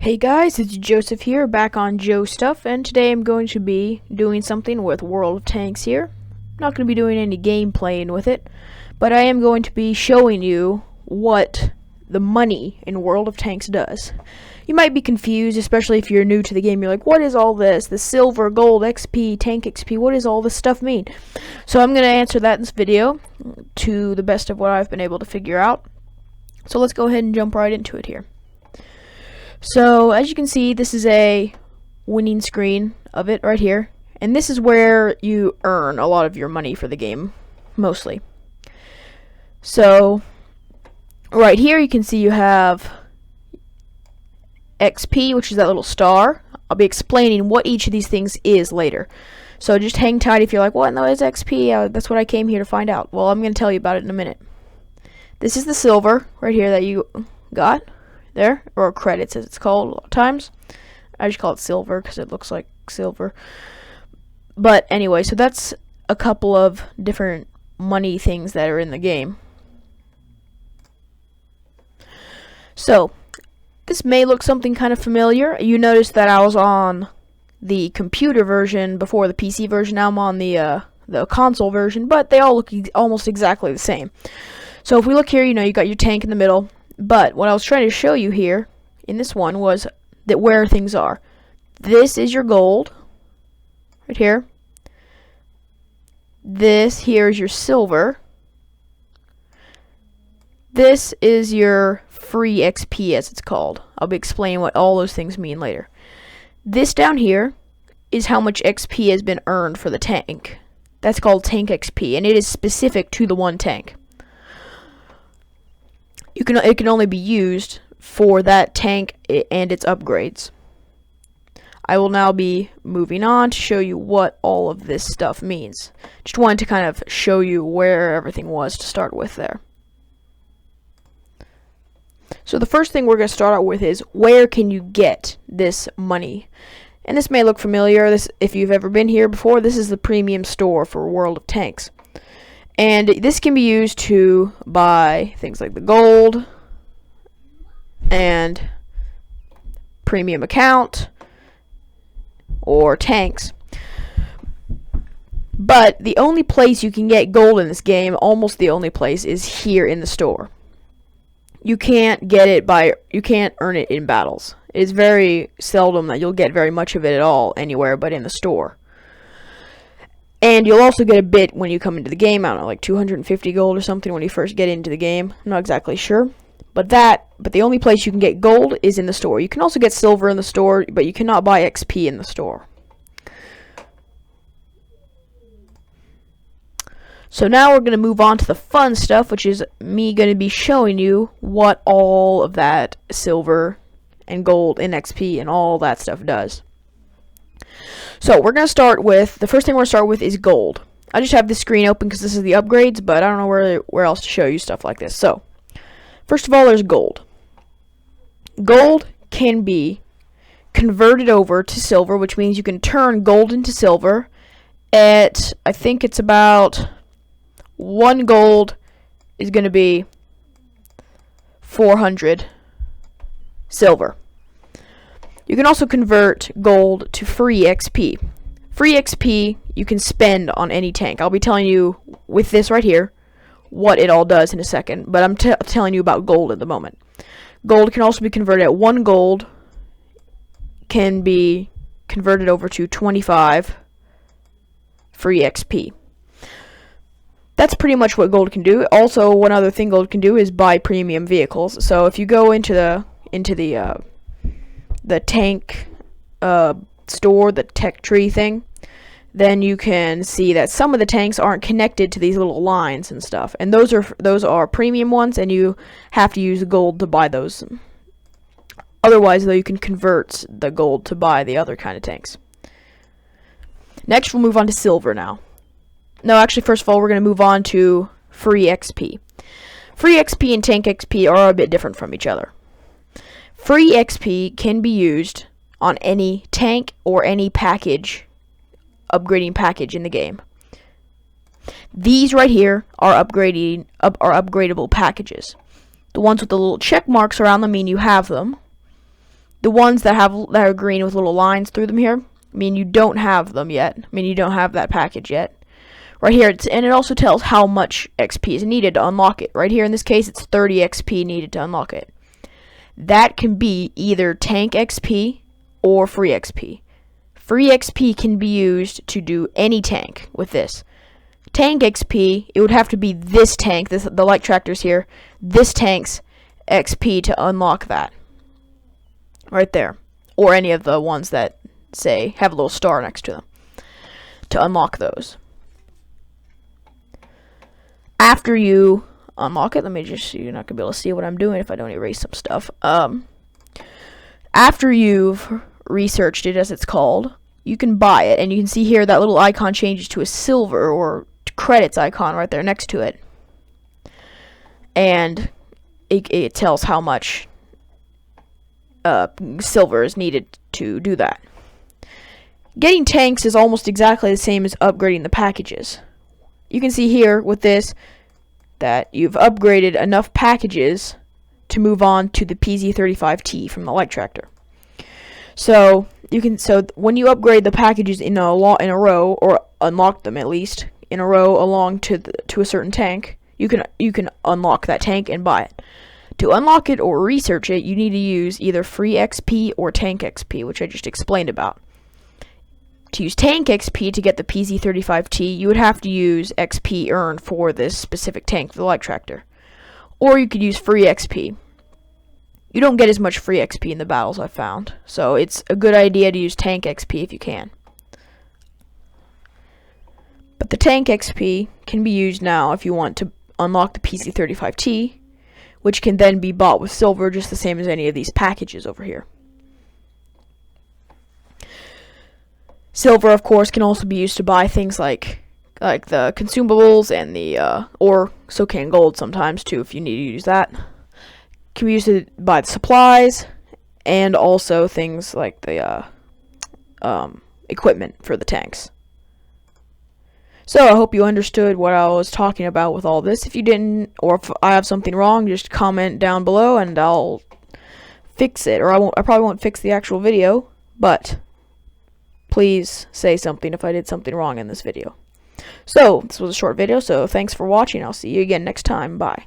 Hey guys, it's Joseph here, back on Joe Stuff, and today I'm going to be doing something with World of Tanks here. I'm not going to be doing any gameplaying with it, but I am going to be showing you what the money in World of Tanks does. You might be confused, especially if you're new to the game. You're like, what is all this? The silver, gold, XP, tank XP, what does all this stuff mean? So I'm going to answer that in this video to the best of what I've been able to figure out. So let's go ahead and jump right into it here. So, as you can see, this is a winning screen of it right here. And this is where you earn a lot of your money for the game, mostly. So, right here you can see you have XP, which is that little star. I'll be explaining what each of these things is later. So just hang tight if you're like, what? No, it's XP. That's what I came here to find out. Well, I'm going to tell you about it in a minute. This is the silver right here that you got. There, or credits as it's called a lot of times. I just call it silver because it looks like silver. But anyway, so that's a couple of different money things that are in the game. So, this may look something kind of familiar. You notice that I was on the computer version before the PC version. Now I'm on the console version, but they all look almost exactly the same. So if we look here, you got your tank in the middle. But what I was trying to show you here in this one was that where things are. This is your gold, right here. This here is your silver. This is your free XP, as it's called. I'll be explaining what all those things mean later. This down here is how much XP has been earned for the tank. That's called tank XP, and it is specific to the one tank. It can only be used for that tank and its upgrades. I will now be moving on to show you what all of this stuff means. Just wanted to kind of show you where everything was to start with there. So the first thing we're going to start out with is where can you get this money? And this may look familiar. If you've ever been here before, this is the premium store for World of Tanks. And this can be used to buy things like the gold and premium account or tanks. But the only place you can get gold in this game, almost the only place, is here in the store. You can't earn it in battles. It's very seldom that you'll get very much of it at all anywhere but in the store. And you'll also get a bit when you come into the game. I don't know, like 250 gold or something when you first get into the game. I'm not exactly sure. But the only place you can get gold is in the store. You can also get silver in the store, but you cannot buy XP in the store. So now we're going to move on to the fun stuff, which is me going to be showing you what all of that silver and gold and XP and all that stuff does. So we're going to start with, the first thing we're going to start with is gold. I just have this screen open because this is the upgrades, but I don't know where else to show you stuff like this. So, first of all, there's gold. Gold can be converted over to silver, which means you can turn gold into silver at, I think it's about 1 gold is going to be 400 silver. You can also convert gold to free XP. Free XP you can spend on any tank. I'll be telling you with this right here what it all does in a second, but I'm telling you about gold at the moment. Gold can also be converted at 1 gold can be converted over to 25 free XP. That's pretty much what gold can do. Also, one other thing gold can do is buy premium vehicles. So if you go into the tank store, the tech tree thing, then you can see that some of the tanks aren't connected to these little lines and stuff, and those are premium ones, and you have to use gold to buy those. Otherwise, though, you can convert the gold to buy the other kind of tanks. Next, we'll move on to silver now. No, actually, first of all, we're going to move on to free XP. Free XP and tank XP are a bit different from each other. Free XP can be used on any tank or any upgrading package in the game. These right here are upgradable packages. The ones with the little check marks around them mean you have them. The ones that are green with little lines through them here mean you don't have them yet. I mean, you don't have that package yet. Right here, and it also tells how much XP is needed to unlock it. Right here, in this case, it's 30 XP needed to unlock it. That can be either tank XP or free XP. Free XP can be used to do any tank with this. Tank XP, it would have to be this tank, the light tractors here, this tank's XP to unlock that. Right there. Or any of the ones that, say, have a little star next to them. To unlock those. After you unlock it, let me just, you're not going to be able to see what I'm doing if I don't erase some stuff. After you've researched it, as it's called, you can buy it, and you can see here that little icon changes to a silver or credits icon right there next to it. And it tells how much silver is needed to do that. Getting tanks is almost exactly the same as upgrading the packages. You can see here with this that you've upgraded enough packages to move on to the PZ35T from the light tractor. So when you upgrade the packages in a row, or unlock them at least in a row along to a certain tank, you can unlock that tank and buy it. To unlock it or research it, you need to use either free XP or tank XP, which I just explained about. To use tank XP to get the PZ35T, you would have to use XP earned for this specific tank for the light tractor. Or you could use free XP. You don't get as much free XP in the battles, I've found, so it's a good idea to use tank XP if you can. But the tank XP can be used now if you want to unlock the PZ35T, which can then be bought with silver just the same as any of these packages over here. Silver, of course, can also be used to buy things like the consumables and the, or so can gold sometimes too if you need to use that. Can be used to buy the supplies and also things like the equipment for the tanks. So I hope you understood what I was talking about with all this. If you didn't, or if I have something wrong, just comment down below and I'll fix it. Or I probably won't fix the actual video, but please say something if I did something wrong in this video. So, this was a short video, so thanks for watching. I'll see you again next time. Bye.